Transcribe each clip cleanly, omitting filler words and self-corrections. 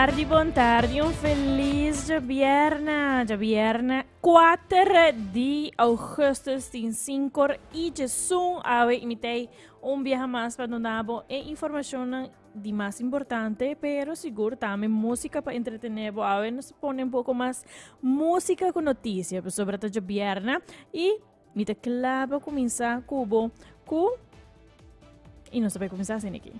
buon tardi, un feliz viernes 4 de augustus din 5 e Jesus ave imitei un viaje más para donavo e información de más importante, pero seguro también música para entretener, a ver, nos pone un poco más música con noticias, sobre todo viernes y mita clave comienza cubo y no sabe começar assim aqui.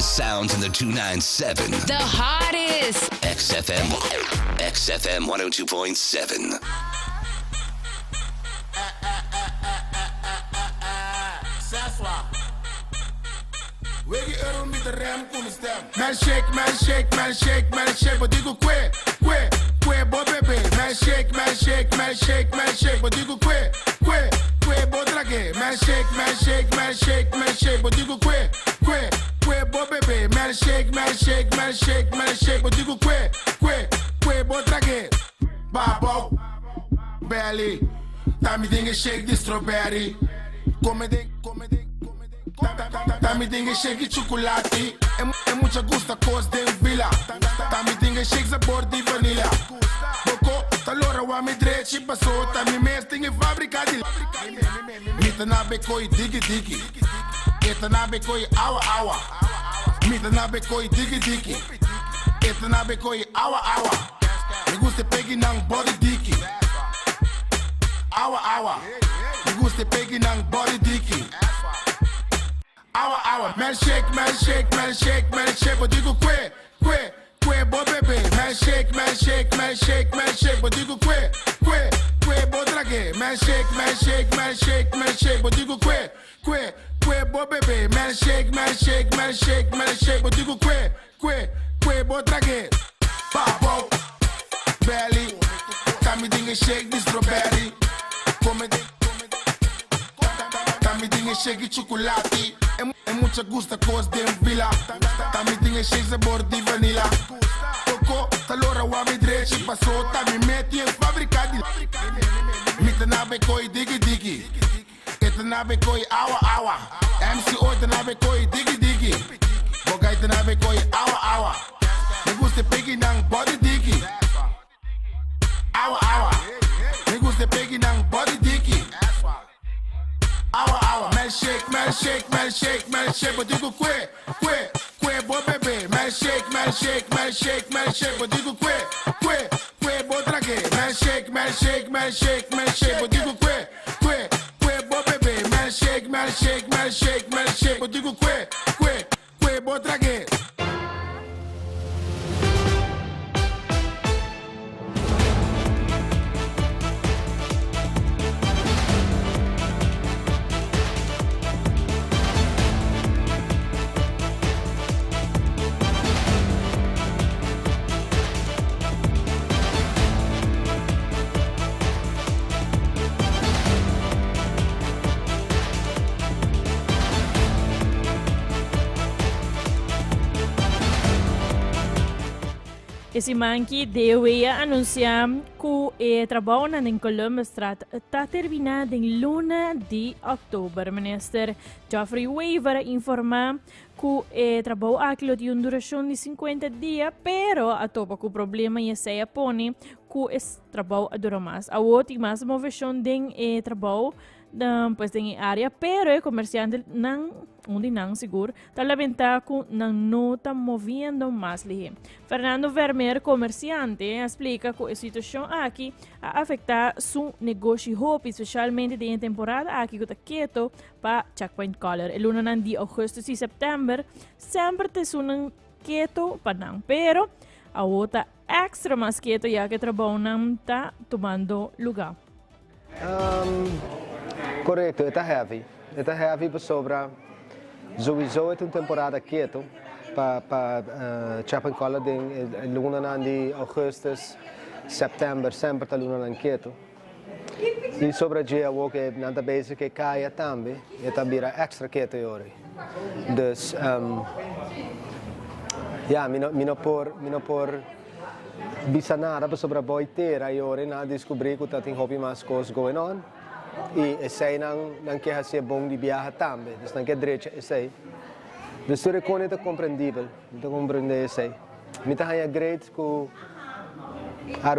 Sounds in the 297. The hottest. XFM 102.7. Man shake, man shake, man shake, man shake, but digo que, bo bebé. Man shake, man shake, man shake, man shake, but digo que, bo dragé. Man shake, man shake, man shake, man shake, but digo que, bo bebé. Man shake, man shake, man shake, man shake, but digo que, bo dragé. Babo, belly, time dinge shake the strawberry. Come ding. Dame dinge shake chocolate. É muita gusta cos de vila. Dame dinge shake sabor de vanilla. Boko, talora wa mi drechi passou. Dame mes dinge fábrica de. Mita na bekoi digi. Eta na bekoi awa. Mita na bekoi digi. Eta na bekoi awa. Me gusta pegue nang body diki. Awa. Me gusta pegue nang body diki. Awa, man shake, man shake, man shake, man shake, but digo que, bo bebé. Man shake, man shake, man shake, man shake, but digo que, que, botra que. Man shake, man shake, man shake, man shake. But digo que, bo bebê. Man shake, man shake, man shake, man shake. But digo que, botra que. Babo, belly. Kami dinge shake the strawberry. Come Kami dinge shake chocolate. É muita gusta cos de vila. Kami dinge shake sabor de vanilla. Coco, talora wa mi dreche passou. Kami meti em fábrica de. Mita na be koi digi digi. Eta na be koi awa. MCO ta na be koi digi digi. Bogay ta na be koi awa. Me gusta pegi nang body digi. Awa. Me gusta pegi nang body digi. Awa. Man shake, man shake, man shake, man shake. But digo que, bo bebê. Man shake, man shake, man shake, man shake. But digo que, botra que. Man shake, man shake, man shake, man shake. But digo que, bo bebê. Man shake, man shake, man shake, man shake. But digo que, botra que. Esse manque deu anunciar que o trabalho na Columbus Strat está terminado em luna de outubro. O ministro Geoffrey Weaver informa que o trabalho aqui tem uma duração de 50 dias, pero a topa que o problema é se põe que esse trabalho dura mais. A outra mais uma versão de trabalho pues em área, pero o comerciante não seguro, está lamentar que não está movendo mais ali. Fernando Vermeer, comerciante, explica que a situação aqui afeta seu negócio, especialmente em temporada aqui que está quieto para Checkpoint Color. El luna de agosto e setembro sempre tem um quieto para não, pero a outra extra mais quieto já que o trabalho não está tomando lugar. Correto, está heavy. Está heavy sobre sowieso é uma temporada quieta para Checkpoint Color de luna de agosto, setembro sempre está luna quieta. E sobre a dia o que nada base que caia também, é também extra quieta hoje. Então, mina por bisa nada sobre a boiteira e hoje na descobrir que tem hobby mais coisas going on. E sei não quer ser bom de viajar também, então não quer direito sei. De sua recone é compreendível, então compreender sei. Me tá aí great que o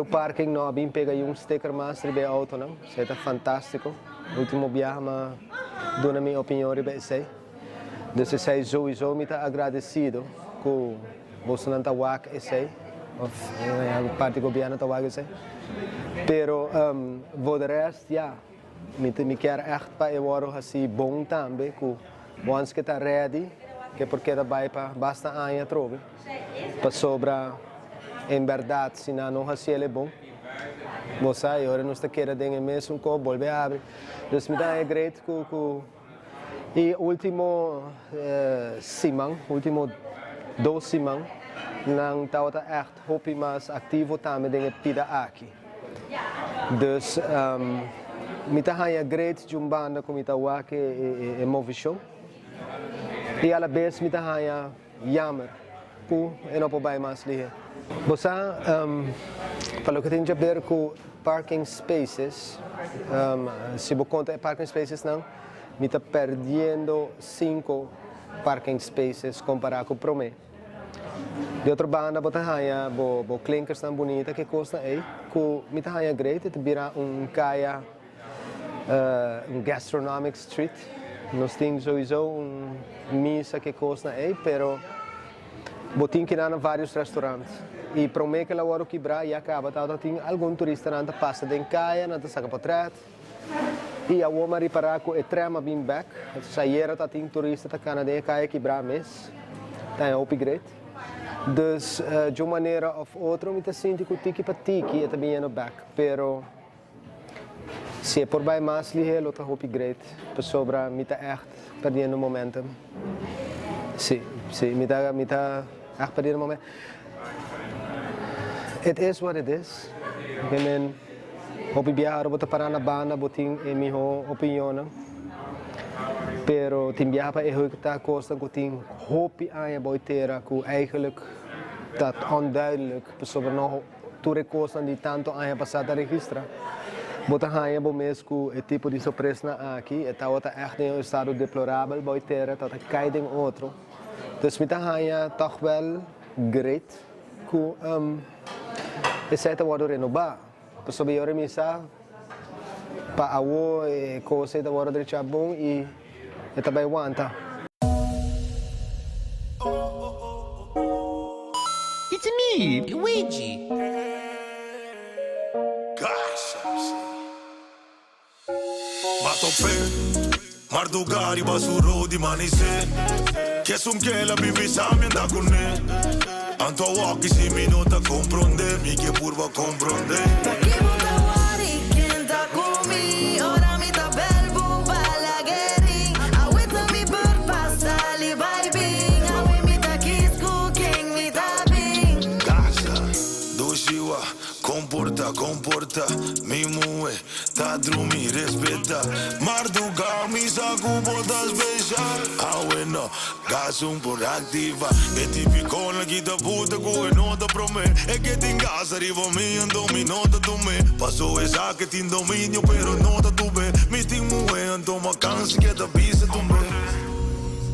parking não bem pega um sticker mais de auto não, sei tá fantástico. Último viagem mas dona minha opinião de sei. Então sei sowieso me tá agradecido que você não tá wak sei. Of a parte do governo tá wak sei. Pero voor de rest ja. Me quer echt para eu assim bom também que once que está ready que porque vai para basta anos trove para sobra em verdade se não assim ele é bom você agora não está querendo em mesmo com volver a abrir então me dá é great que e último semana último 2 semanas não estava echt hopi mais ativo também dentro pida aqui dus me tá aí great de banda como tá o que é movie show e ela vez me tá aí jammer que é não pode mais ali você falou que tem que ver com parking spaces se você conta parking spaces não me tá perdendo 5 parking spaces comparado com o promê de outra banda bota aí bo clinkers tão bonita que custa aí que me tá aí great te vira caia gastronomic street. Nós temos sowieso missa que custa aí, pero botin que na vários restaurantes. E para mim que lá hora quebrar e acaba, tá tem algum turista na passa de caia, na saca para trás. E a uma reparar com o trem bem back, sair tá tem turista tá cana de caia quebrar mês. Tá é upgrade. Dus de uma maneira ou outra, me sinto que o tiki para tiki é também no back, pero Se é por bij mais ligero, tá hopi great. Pessoa mita echt perdendo momentum. Sim, mita echt perdendo momentum. It is what it is. I mean, hopi viajar bota para na banda, botin em minha opinião. Pero tin viajar para Egypte kosten que tin hopi aan je boitera, que eigenlijk dat onduidelijk, pessoa nog toere kosten die tanto aan je passata registra. Bota hanha bom mesmo é tipo de surpresa aqui, é outra echt em um estado deplorável, boitera, tá caidem outro. Dus met hanha toch wel great, que é certo word renovar. Pessoa bem misa, pa awo e coisa da word de chabong e também aguanta. It's me, Luigi. Matope, Mardugari basuro di manise. Che son che la bivisami anda con ne. Anto walkie si minuta comprende, mi che purva comprende. Comporta, mi mue, ta drumi respeta. Marduga mi sa cubo da special. Ah bueno, gas un por activa. E tipico la guida puta cu e nota pro me. E che ti in casa arrivo mi andomi nota tu me. Passo esa che ti in dominio pero nota tu be. Mi ti mue ando ma cansi che da bisa tu me.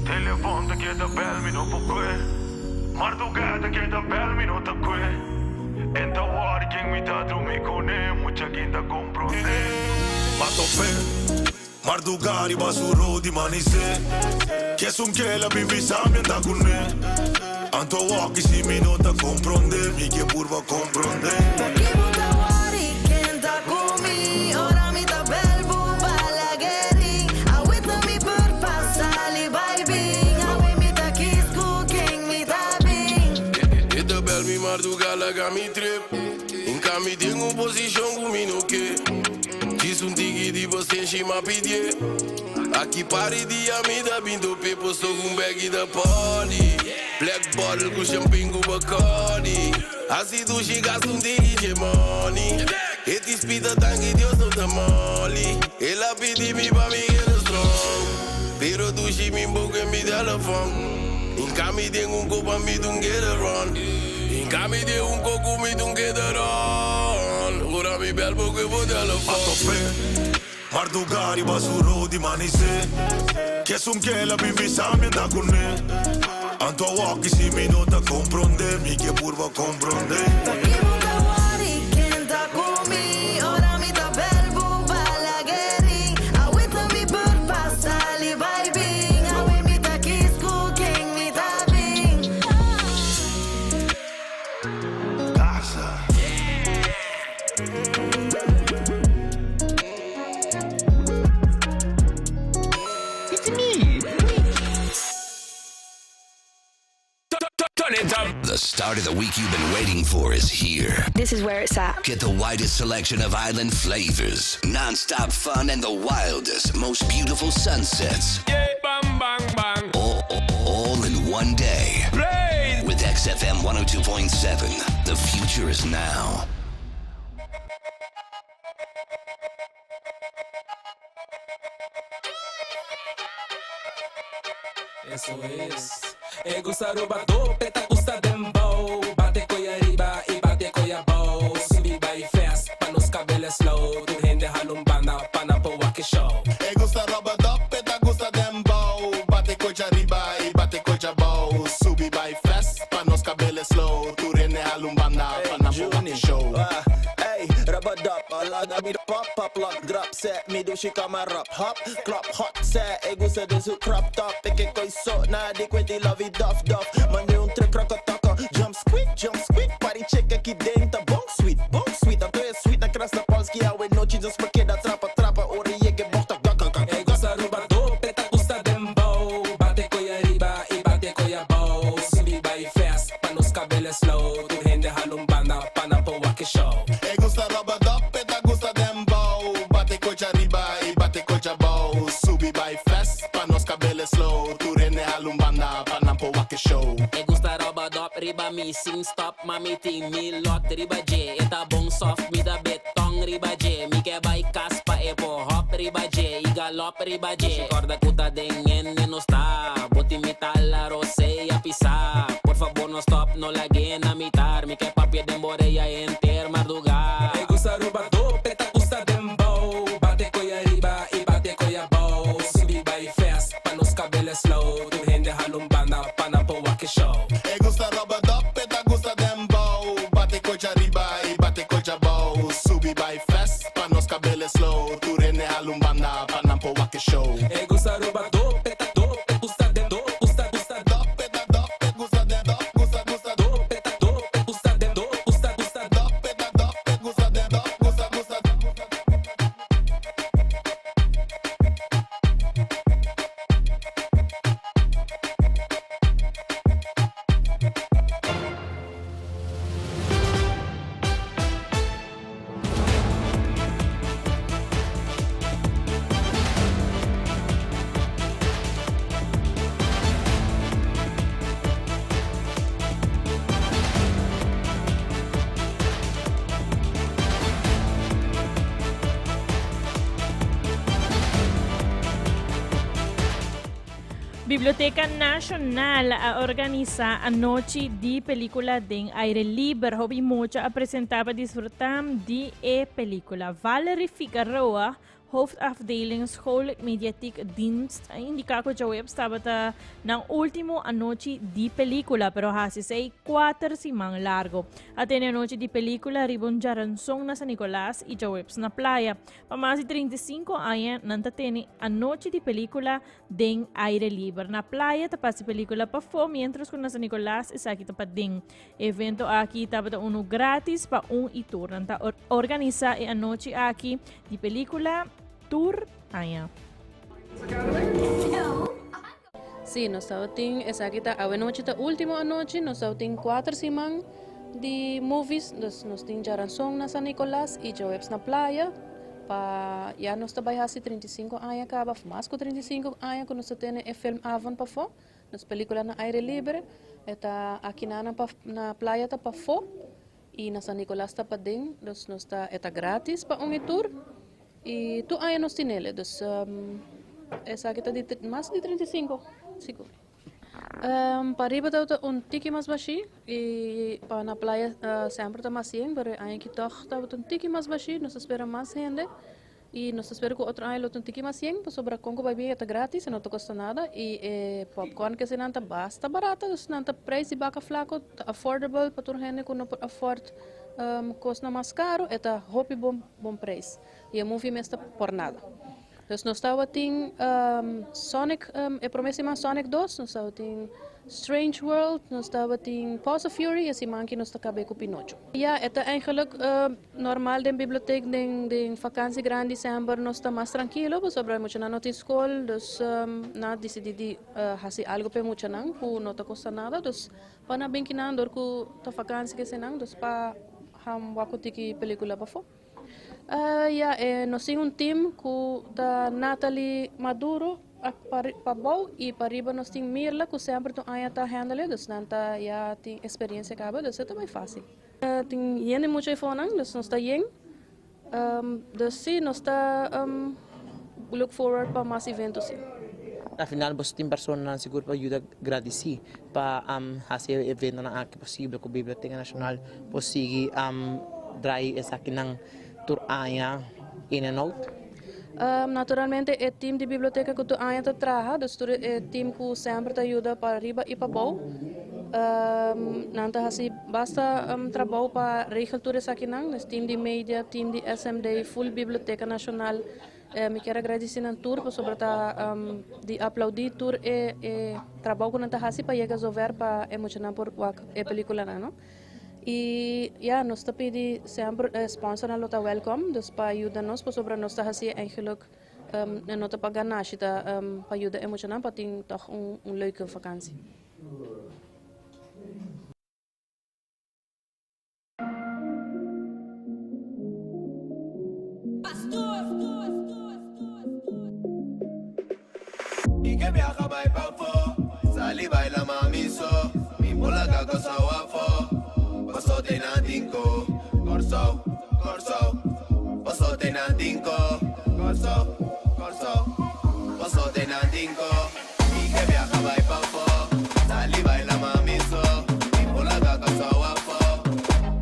Telefonta che da bel mi no po que. Mardugata che da bel mi no ta que. Enta wari quem me dá dormir com ele, muita quem tá compreendendo. Matope, Mardugari basuro di manise. Che son che la bivisami anda con ele. Anto walkie si mi nota comprende, mi che purva comprende. Mi trip, in cami de un position cu mino che ci sunt tigi di você și ma pidie. Aqui pare dia mi da bindo pe posto cu baggy da party. Black bottle cu champagne cu Bacardi. Asi tu și gas un dirige money. E ti spida tangi Dios no te moli. E la pidi mi pa mi get strong. Pero tu și mi mbuke mi telefon. In cami de un copa mi don't get a run. Cami de un coco mi don't get it on. Ora mi bel poco po telefon. Matope, Mardugari basuro di manise. Che son che la bivisami anda con ele. Anto walkie si mi nota comprende, mi che purva comprende. The start of the week you've been waiting for is here. This is where it's at. Get the widest selection of island flavors, non-stop fun, and the wildest, most beautiful sunsets. Yeah, bang, bang, bang. All in one day. Play! With XFM 102.7, the future is now. Eso es. Gusta roubador, preta gusta dembow. Bate coia arriba e bate coia bow. Subi by fast, pa nos cabelos slow. Tu rende halumbanda, pa na poa que show. Gusta roubador, preta gusta dembow. Bate coia arriba e bate coia bow. Subi by fast, pa nos cabelos slow. Tu rende halumbanda, pa na poa que show. Hey, rubber dup, alaga me the pop, lock, drop set, me do she come and rap, hop, clap, hot set, ego se de su crop top, peke koi so, na di kwenti love it duff, mande un tre krokotoko, jump squeak, party check aqui dentro, bong sweet, a tu é sweet, na krasna polski, awe noci, just porque da trapa, ori jege bokta, gusta roubador, preta gusta dembow. Bate coia arriba e bate coia bow. Subi by fast, pa nos cabelos slow. Tu rende halumbanda, pa na poa que show. Gusta roubador, preta gusta dembow. Bate coia pa nos cabelo slow. Tu rende halumbanda pa nampo wake show. E gusta roba dop, riba mi sing stop, mami ting mi lot, riba J. Eta bong soft, mi da betong, riba J. Mi ke bay kaspa e po hop, riba J. Igalop, riba J. Corda kuta dengen ne no sta. Boti mi tala rose ya pisa. Por favor no stop, no laguen na mitar. Mi ke papie den boreya enter mardugar. E gusta roba dop, eta gusta dembow. Bate ko ya riba, i bate ko ya bow. Subi bay fast, pa nos cabelo slow. Tu rende halumbanda, pa nampo wake show. E gusta roba dop, eta gusta dembow. Bate cocha riba e bate cocha bow. Subi by fast, pa nos cabelo slow. Tu rende halumbanda, pa nampo wake show. E gusta roba dop, eta gusta dem dop, gusta Dop, eta gusta dem dop, gusta dop, eta gusta dem dop, gusta dop, eta gusta dem dop, gusta. Biblioteca Nacional organiza a Noche de Película de Aire Libre. Hobby mucho a presentar para disfrutar de película. Valerie Figueroa, hoofdafdeling Schoollijk Mediatiek Dienst, indica que eu estava na último a noite de película, pero hasi sei 4 semanas largo. Até a noite de película ribon jaranson na San Nicolás e eu na praia. Para mais de 35 anos, nanta tene a noite de película den aire livre. Na praia, tapasi película pa fo, mientras que na San Nicolás, isa aqui tapa den. Evento aqui tapa uno grátis pa e tour. Nanta organiza a noite aqui de película tour aia. Sim, nós temos essa aqui tá a noite tá última noite, nós temos 4 semanas de movies, nós temos Jaranson na San Nicolás e Joebs na praia. Pa já nós trabalhamos 35 anos acaba, mais que 35 anos que nós temos o filme Avon para fora, nós película na aire livre, eta aqui na praia tá para fora e na San Nicolás tá para dentro, nós tá eta grátis para tour. E tu aí nós temos ele, essa aqui está de mais de 35, seguro. Para arriba está tiki mais baixo e para na praia sempre está mais sim, mas aí que está tiki mais baixo, nós esperamos mais gente e nós esperamos que outro ano tiki mais sim, para sobre a Congo vai vir está grátis, não custa nada e popcorn que se não está basta barata, não está preço de baca flaco, affordable para toda gente que não pode afford. Custa mais caro, é hobby bom preço. E a movie está por nada. Então, nós estávamos em Sonic, promessa Sonic 2, nós estávamos em Strange World, nós estávamos em Pause of Fury, e assim manque nós acabamos com Pinocho. Ja, é eigenlijk normal na biblioteca, na vakantie grande dezembro, nós estamos mais tranquilo, porque sobre muito na nossa escola, então, nós decidimos fazer algo para muito não, porque não custa nada, então, para na bem que não, porque a vakantie que se não, então, para waku tiki película pa fo. Nós temos time com a Natalie Maduro para bom e para riba nós temos Mirla que sempre tu aí tá handle, então nanta já tem experiência acaba, então é também fácil. Tem gente muito fone, então nós está yen. Sim, nós está look forward para mais eventos sim. Afinal, você tem pessoas seguro para ajudar grátis para fazer evento na aqui possível com a Biblioteca Nacional conseguir drive essa aqui na tour aia in and out. Naturalmente, o time de biblioteca que tu aia te traga, o time que sempre te ajuda para arriba e para baixo. Nanta assim basta trabalho para regel tudo isso aqui não, o time de mídia, time de SMD, full Biblioteca Nacional. Me quero agradecer ao tour por sobre de aplaudir tour e trabalho que nanta assim para chegar a ver para emocionar por a película não. E nós te pedi sempre sponsor na lota welcome, dus para ajudar nós por sobre nós assim eigenlijk não te pagar nada, para ajudar emocionar para ter toch leuke vakantie. Y que viaja vai pa' fo. Sali baila mami so. Mi mola gaga sa wafo. Paso te na dinko. Corso, corso. Paso te na dinko. Corso, corso. Paso te na dinko. Y que viaja vai pa' fo. Sali baila mami so. Mi mola gaga sa wafo.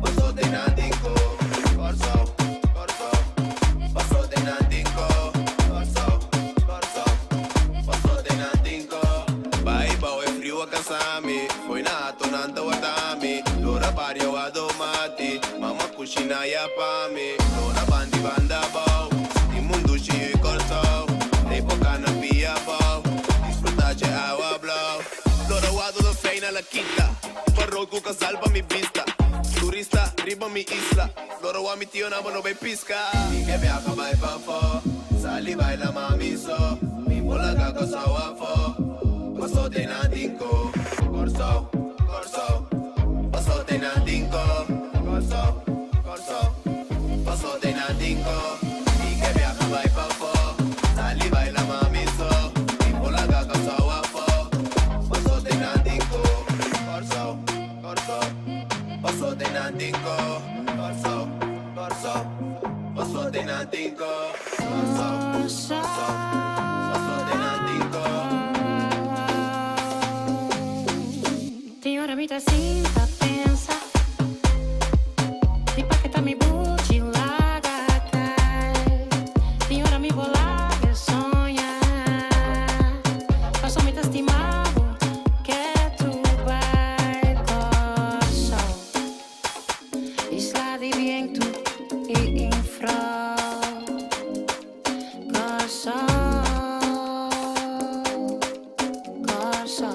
Paso te na dinko. Corso, corso. Paso te na dinko. Corso, corso. Paso te na dinko. Vai bao e frio a casami. Foi na tonanta watami. Lora pario a domati. Mama cucina ya pami. Lora bandi banda bao. Di mundo cheio e corso. Dei poca na pia bao. Disfrutace agua blau. Lora wado da feina la quinta. Parroco casal pa mi vista. Turista riba mi isla. Lora wa mi tio na no be pisca. Mi que viaja vai pa fo. Sali baila mami so. Mi mola gaga sa wafo. Paso te na dinko. Corso, corso. Paso te na dinko. Corso, corso. Paso te na dinko. Mi que viaja vai pa fo. Sali baila mami so. Mi mola gaga sa wafo. Paso te na dinko. Corso, corso. Paso te na dinko. Corso, corso. Paso te na dinko. Corso, corso. Paso te na dinko. Tem hora me dá cinta, pensa. E paqueta me buti, larga cai. Tem hora me bolar, eu sonha. Passo me estimado, que tu vai corso. Isla de viento e infra. Corso, corso.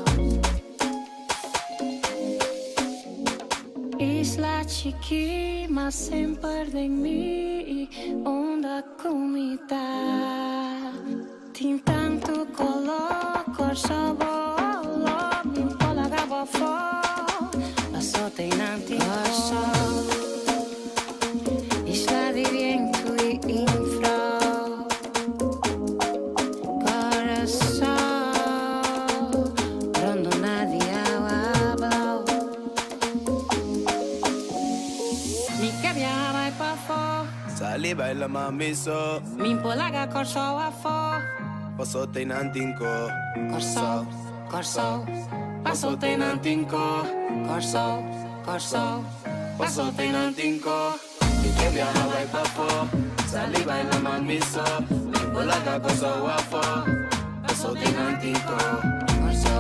Isla chiqui, mas sem perder mim. Onda comida. Tem tanto color, corso bolo. Me pola gaba fo. Paso tem nanti corso. Isla de viento e infra. Coração, rondo nadie agua blau. Mi que viaja pa fo. Sali baila mami so. Mi polaga corso a fo. Paso te na dinko. Corso, corso. Paso te nantinco. Corso, corso. Paso te nantinco. Y que viaja vai pa fo. Sali baila mami so. Mi polaga corso wafo. Paso te na dinko. Corso,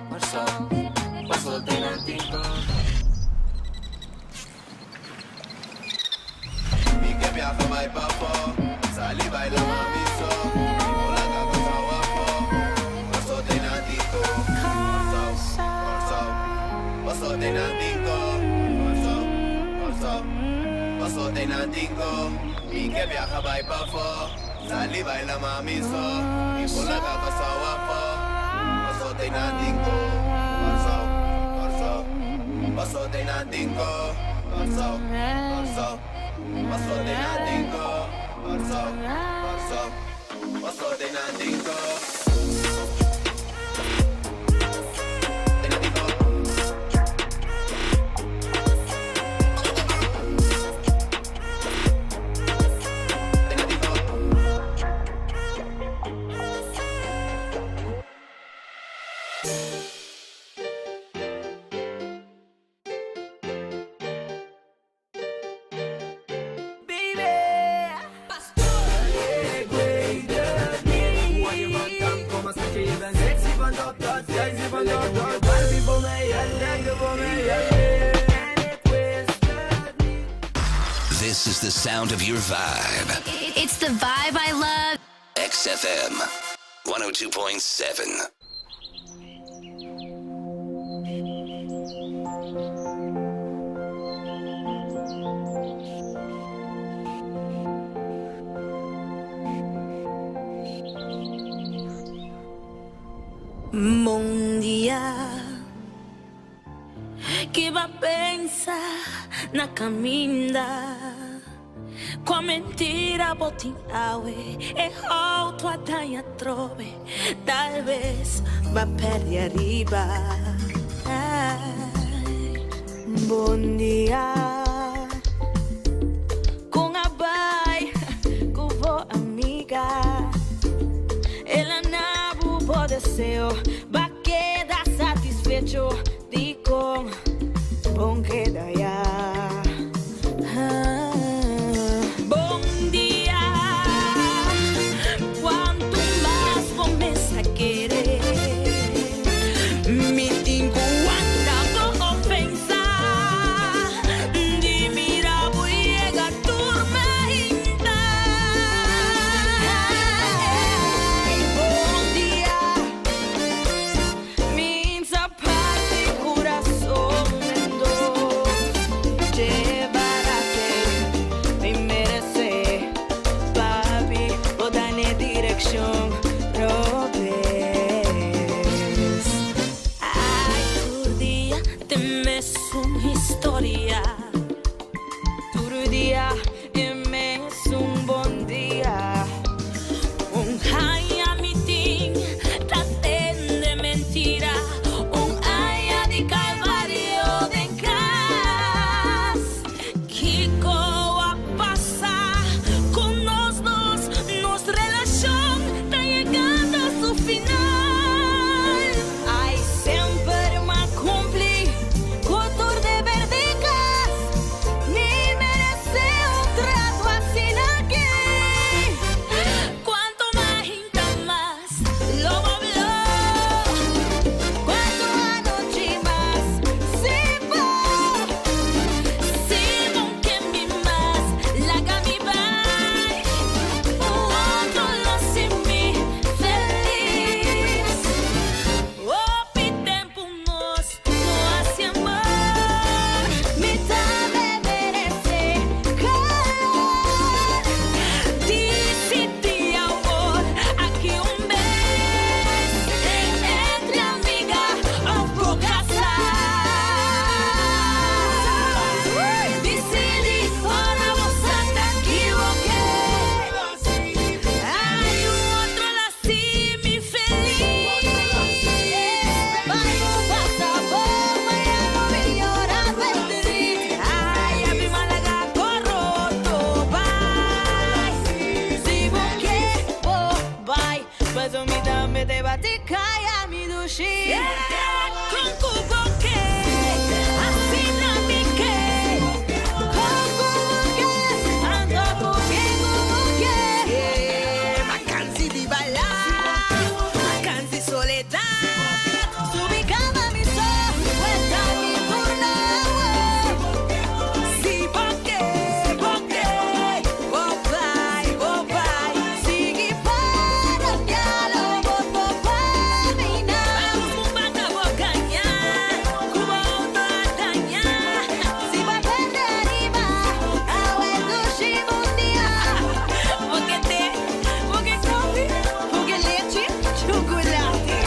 corso. Paso te na dinko. Mi que viaja vai pa fo. Sali baila mami so. Mi polaga corso wafo. Paso te na dinko. Corso, corso. Paso te na dinko. Corso, corso. Paso te na dinko. Mi que viaja vai pa fo. Sali baila mami so. Mi polaga corso wafo. Paso te na dinko. Corso, corso. Paso te na dinko. Corso, corso. Paso te na dinko. Corso, corso. Paso te na dinko. Te na dinko. Te na dinko. This is the sound of your vibe. It's the vibe I love. XFM 102.7. Bom dia, que vai pensar na caminda, Com mentira botin awe e auto atanha trove. Talvez va perde arriba. Ai, bom dia. Com a bai, com vo amiga. Ela nabu pode ser, va queda satisfecho. Di com bom queda ya. Bom dia, quanto mais começa a querer, me enquanto vou pensar, de mirar vou chegar turma ainda. Bom dia, minha parte coração mendo, llevarate, me merece, papi, toda na direção, robes. Ai, todo dia te meço uma história, todo dia é meço bom dia. Haya mitin, traten de mentira, haya de calvario de cas. Kiko a pasar con nos dos, nos relación está llegando a su final. Hay siempre más cumplir, cultura de verdicas, ni merece un trato así aquí. Cuanto más hinta más, lo habló. Cuanto anoche más, Simón que mi más, la gami bai. Cuando lo sin mí feliz. Opi tempo nos, no hace amor. Mi tarde merece calor. Dice amor, aquí un beso. Entre amiga o por casar. Decidi, ahora vos te equivoqué. Hay un otro así, mi feliz. Vamos, pasa, bomba, ya no me lloras, Beatriz. Ay, a mi Málaga corroto, bye. Si vos que, oh, bye. Pues a mí también te bate, calla mi dushi. Con cubo que, así no me que. Con cubo que, ando cubo que. Vacancy di bailar, vacancy soledad. Ubicada mi sol, cuenta mi turno. Si porque, oh bye, sigue para que lo voto para mí. Vamos, mumba, vou ganhar, cubo a dañar. Si va a perder arriba, agua do chimundia. Porque coffee, porque leite, chocolate.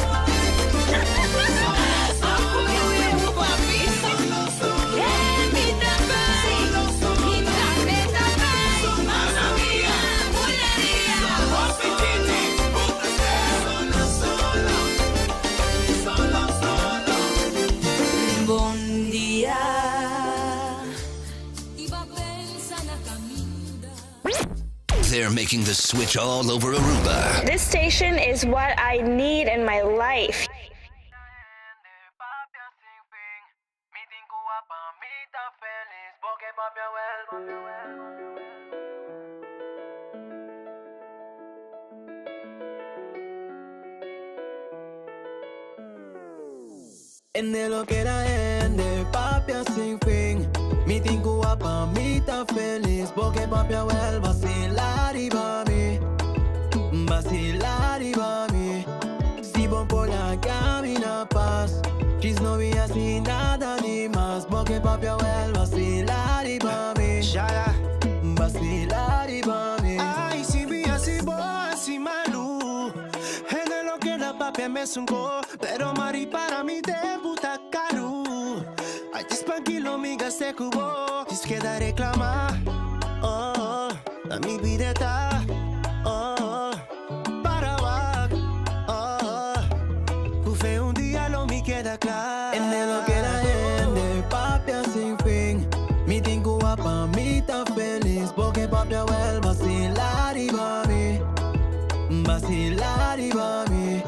Bom dia. They're making the switch all over Aruba. This station is what I need in my life. En de lo que era de papi sin fin. Mi tingu pa mi ta feliz porque papi vuelve vacilar y va mi. Vacilar y va mi. Si bon por la camina paz. Chis no vi así nada ni más porque papi vuelve vacilar y va mi. Vacilar y va mi. Ay, si vi así boa, así malu. En de lo que era papi me sungo. Pero mari para mi tempo tá caro. Ay, tranquilo, migas se cubo. Diz que da reclamar. Oh, na mi bideta. Para wag, ku fe un día lo me queda claro. En lo que la gente, papi sin fin. Mi tengo pa mi ta feliz, porque papi well vacilar y mami. Vacilar y mami.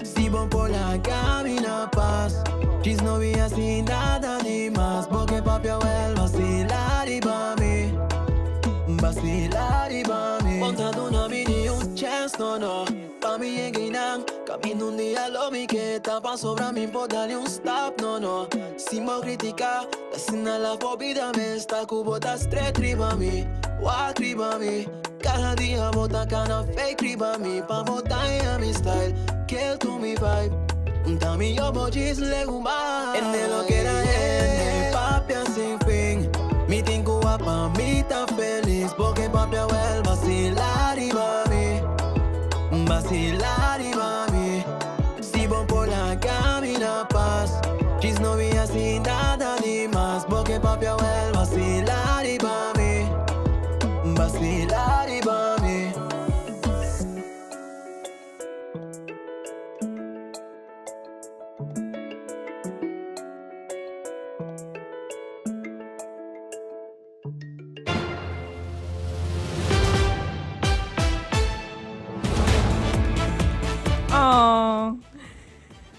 Si bon por la camina paz, quis no vi así nada ni más, porque papi well vacilar y mami. Vacilar y mami. Montando una mini un chance no. Pa mi enguinang, camino un día lo mi que tapa sobra mi por darle un stop no. Si me critica, la sina la vida me está cubo das tres triba mi. Wa triba mi. Cada día bota cana fake triba mi. Pa botar a mi style, kill to mi vibe. Un tami yo mojis le guma. En lo que era papi sin fin. Mi tengo pa mi ta feliz, porque papi well vacilar y mami. Vacilar y mami. Si bon por la camina paz, quis no vi así nada ni más, porque papi well vacilar y mami. Vacilar y mami. Oh,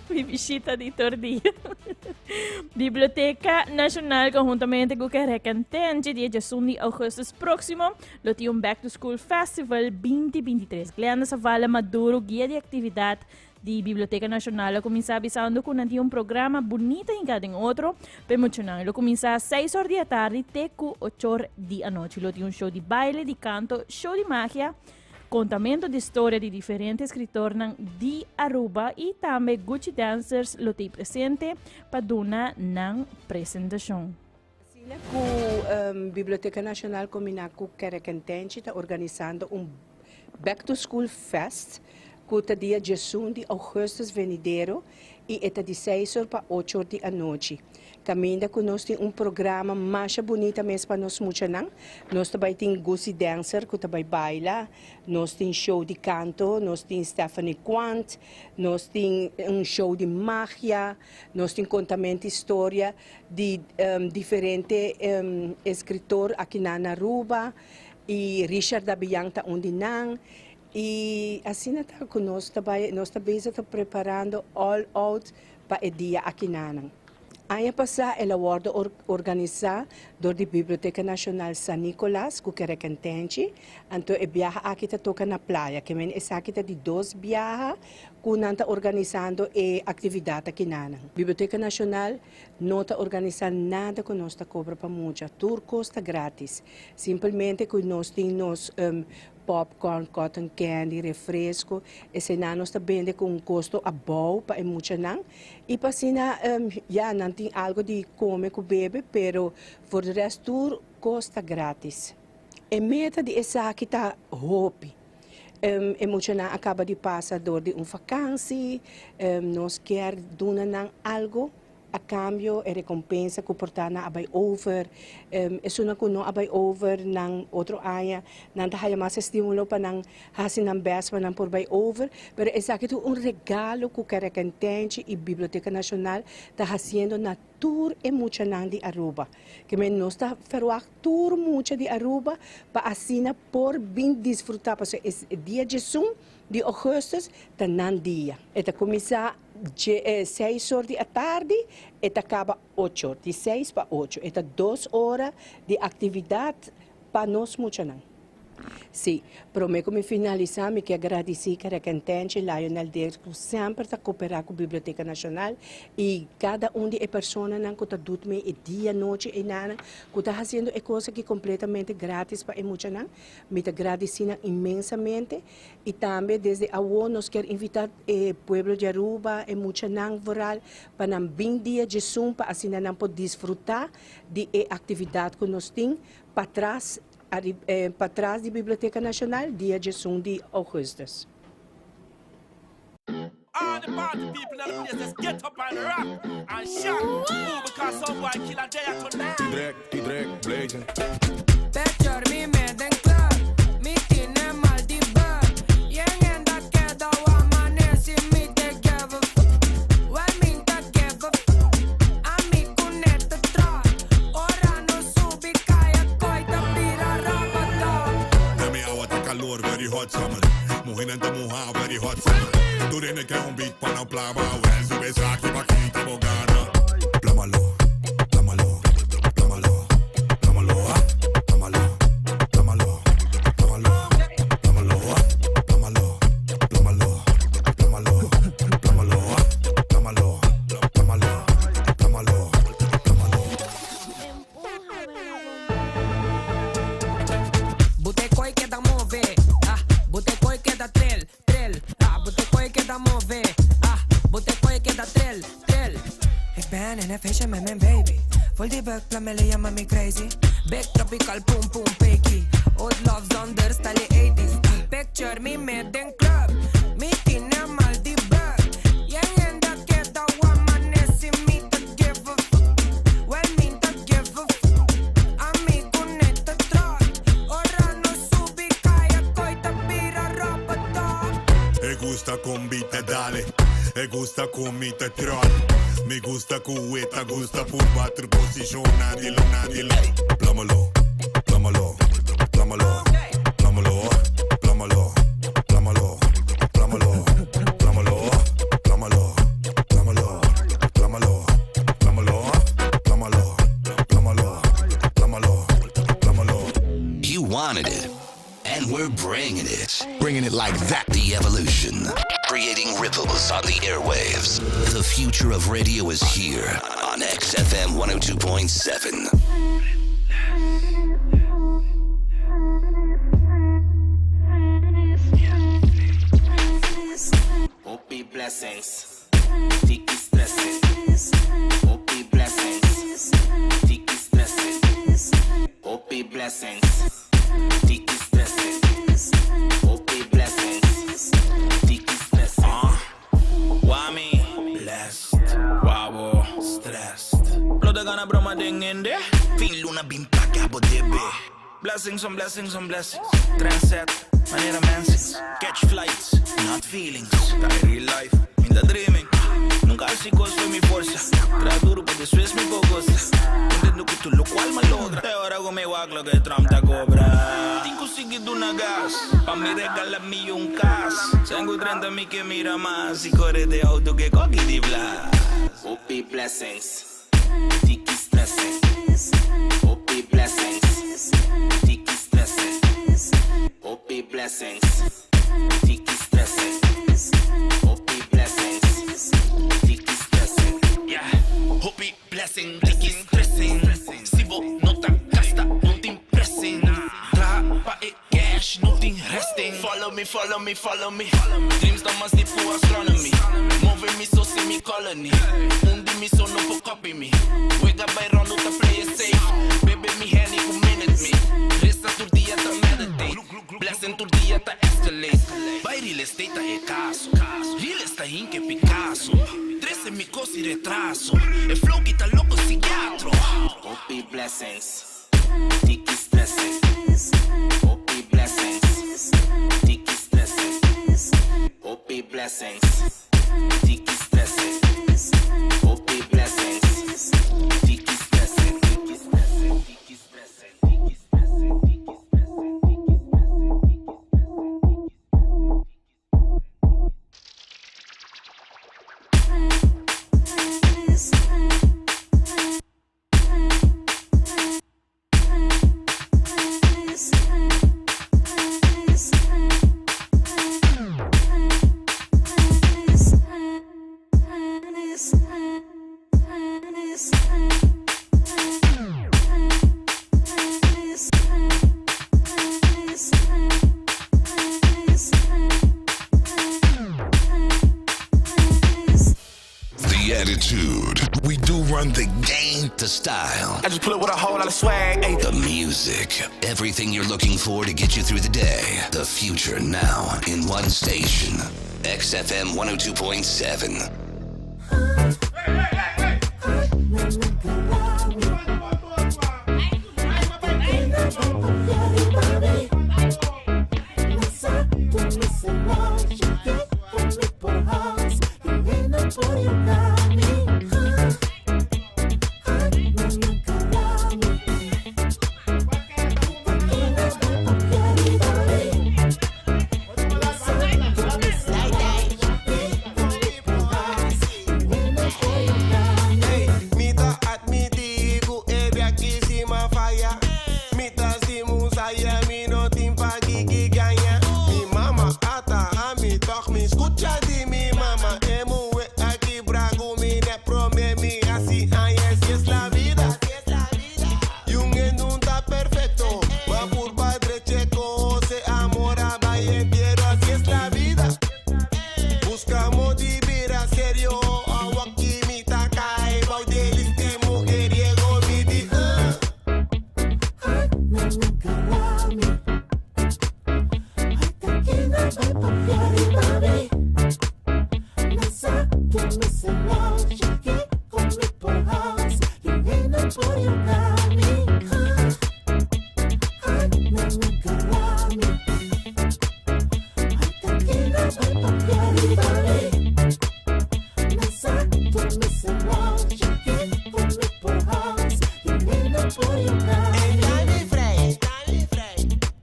mi visita di Tordillo. Biblioteca Nacional conjuntamente con Querecantente, dia 18 de agosto próximo, lo tiene un Back to School Festival 2023. Glenda Savala Maduro, guia de atividade de Biblioteca Nacional, começa avisando que não tem um programa bonito em cada outro, emocionante. Lo começa às 6 horas da tarde até 8 horas da noite. Lo tem um show de baile, de canto, show de magia, contamento de história de diferentes escritores de Aruba e também Gucci Dancers lo tem presente para dar na apresentação. A Biblioteca Nacional combina com Querecantente está organizando Back to School Fest que dia 18 de agosto venideiro e é de 6 horas para 8 horas da noite. Caminha que nós temos programa mais bonito mesmo para nós muchanan. Nós também temos Gucci Dancer que também baila, nós temos show de canto, nós temos Stephanie Quant, nós temos show de magia, nós temos contamento de história de diferentes escritores aqui na Aruba e Richard Dabiang está onde não. E assim está conosco também, nós também estamos preparando all out para o dia aqui na Ano passado, ela foi organizada por a Biblioteca Nacional San Nicolás, que é Querecantente. Então, a viagem aqui toca na praia, que é aqui de 2 viagens, que não está organizando a atividade aqui na Ano. A Biblioteca Nacional não está organizando nada que nós cobra para muito. Tudo custa grátis. Simplesmente que nós temos popcorn, cotton candy, refresco. Esse nós também com um custo bom para muita não. E para assim, não tem algo de comer com bebe, pero for the rest tudo custa grátis. A meta de essa aqui está hope. Muita não acaba de passar de vacância, nós quer donar algo a cambio e recompensa que portana abay over isso na kuno abay over ng outro aya nang dahaya mas estimulo pa ng hasin ng best pa ng porbay over pero exacto un regalo que Querecantente e Biblioteca Nacional está haciendo na tour e mucha nang di Aruba que men nos está feruak tour mucha di Aruba pa asina por bin disfrutar pa es dia de agosto tanan dia eta começa 6 horas da tarde e acaba 8 horas, de 6 para 8. É 2 horas de atividade para nós muitos. Sim, prometo me finalizar, me que agradecer Querecantente, Lionel Deus, que sempre está cooperando com a Biblioteca Nacional e cada de pessoas que está dando dia, noite e nada, que está fazendo coisa que completamente grátis para muitos. Me agradecer imensamente e também desde a nós quer invitar o povo de Aruba e muitos rural para vir dia de Zoom para assim não poder desfrutar de atividade que nós temos para trás para trás da Biblioteca Nacional, dia 18 de agosto. All the party people in the place, just get up and rock and shout. Ooh, because some boy kill a day tonight. Direct blazing. Picture me made in club. un beat pa' no plama. Well, sube esa aquí pa' quita bogana. Plámalo, plámalo, plámalo, plámalo, plámalo, plámalo, plámalo, plámalo, plámalo, plámalo, plámalo, plámalo, plámalo, plámalo, plámalo. Boteco e que da mover, boteco e que da trel, boteco e que da mover, boteco e que da trel. Ik ben in een feestje met mijn baby. Vol die buikplan, me llaman me crazy. Big tropical, boom boom pakey. Old love zonder style 80s. Picture me met den club. Me tiene mal die bug. Yang en dat ke da woman is in me to give a fuck. Well me to give a fuck. Amigo net te trot. Ora no subi kaya koi te pira ropa dog. Me gusta con beat, dale. Me gusta con mi te trot. Me gusta cueta, gusta por bater position. Nadie lo. Plámalo, plámalo, plámalo, plámalo, plámalo, plámalo, plámalo, plámalo, plámalo, plámalo, plámalo, plámalo, plámalo, plámalo, plámalo, plámalo. You wanted it, and we're bringing it. Bringing it like that. The evolution, creating ripples on the airwaves. The future of radio is here on XFM 102.7. OP blessings, Tiki stresses. OP blessings, Tiki stresses. OP blessings, Tiki stresses. OP blessings, Tiki stresses. Wami, blessed, wow, stressed. Blood gonna broma ding in there. Fin luna bin pagabo debe. Blessings on blessings on blessings. Trendset, manera menses. Catch flights, not feelings. Die real life, in the dreaming. Nunca así fue mi fuerza. Tra duro porque eso es mi cocosa. Entiendo que tú lo cual me logra. E ora come guaglo che Trump te cobra. Tinco seguido una gas. Pa' mi regalarme un cas. Tengo 30 mil que mira más. Y corre de auto que coqui di blas. OP blessings, Tiki stresses. OP blessings, Tiki stresses. OP blessings, Tiki stresses. OP blessings, Tiki stresses. Yeah, hopi blessing, tiki stressing. Si vo nota gasta, non ti impressing. Trapa e cash, non ti resting. Follow me, follow me, follow me. Dreams da mas di fu astronomy. Move me so see me colony. Undi mi so no po copy me. Wake up by round to play it safe. Baby me handy who minute me. Resta tur dia ta meditate. Blessing tur dia ta escalate. Vai real estate e caso. Real estate in che Picasso. 13 mi cosi retraso. E flow che ta loco psichiatro. OP blessings, Tiki stresses. OP blessings, Tiki stresses. OP blessings, Tiki stresses. OP blessings, Tiki stresses. Tiki stresses, Tiki stresses, Tiki stresses, Tiki The attitude. We do run the game. The style. I just pull it with a whole lot of swag. Ay. The music. Everything you're looking for to get you through the day. The future now in one station. XFM 102.7.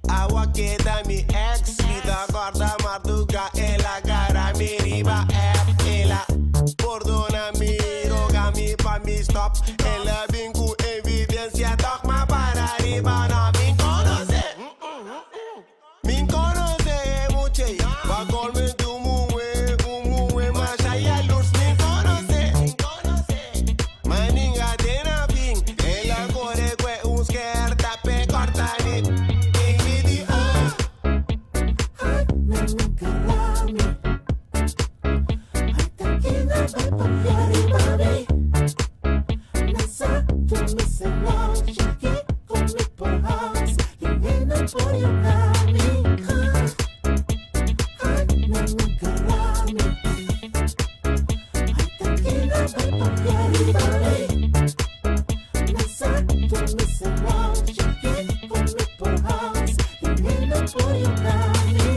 Agua queda mi ex, vida gorda madruga, ela gara mi riba ela. Perdona mi roga mi pa mi stop, ela vinku evidencia toch ma para riba na min conoce mucho, va colme tu muwe, masaya luz min conoce, maninga tena fin, ela corre que un skerta pe corta ni.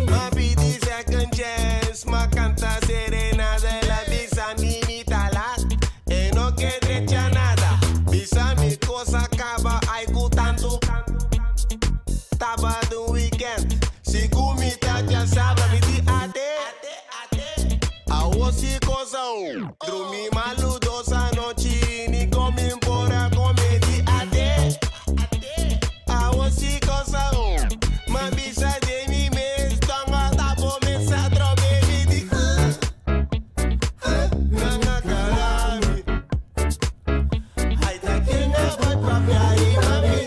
Mabidi second chance, ma canta serena de la visa ni mi talat. E no que derecha nada, visa mi cosa acaba, ai tanto. Taba do weekend, si gumita já sabe, me di ade. A osi cosa o, dormi maludosa noite, ni come embora, come di ade. A osi cosa o, ma bisa de mi mes, tanga tabo mesa drobe mi di. Nanga karami, ai ta kena vai pra aí, mami.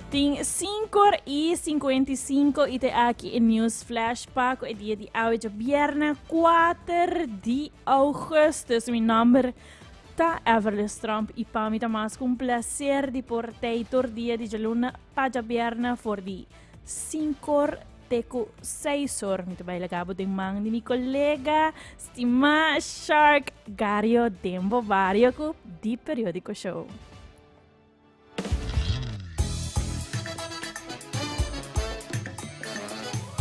Tem 5:55 e aqui em News Flash para o dia de hoje, viernes 4 de agosto. Meu nome é Everly Trump e para mim também com prazer de portar dia de luna para viernes for de 5:06 horas. Muito bem, legal, de mão de meu colega, estima Shark Gario Dembo Barrio, de Periódico Show.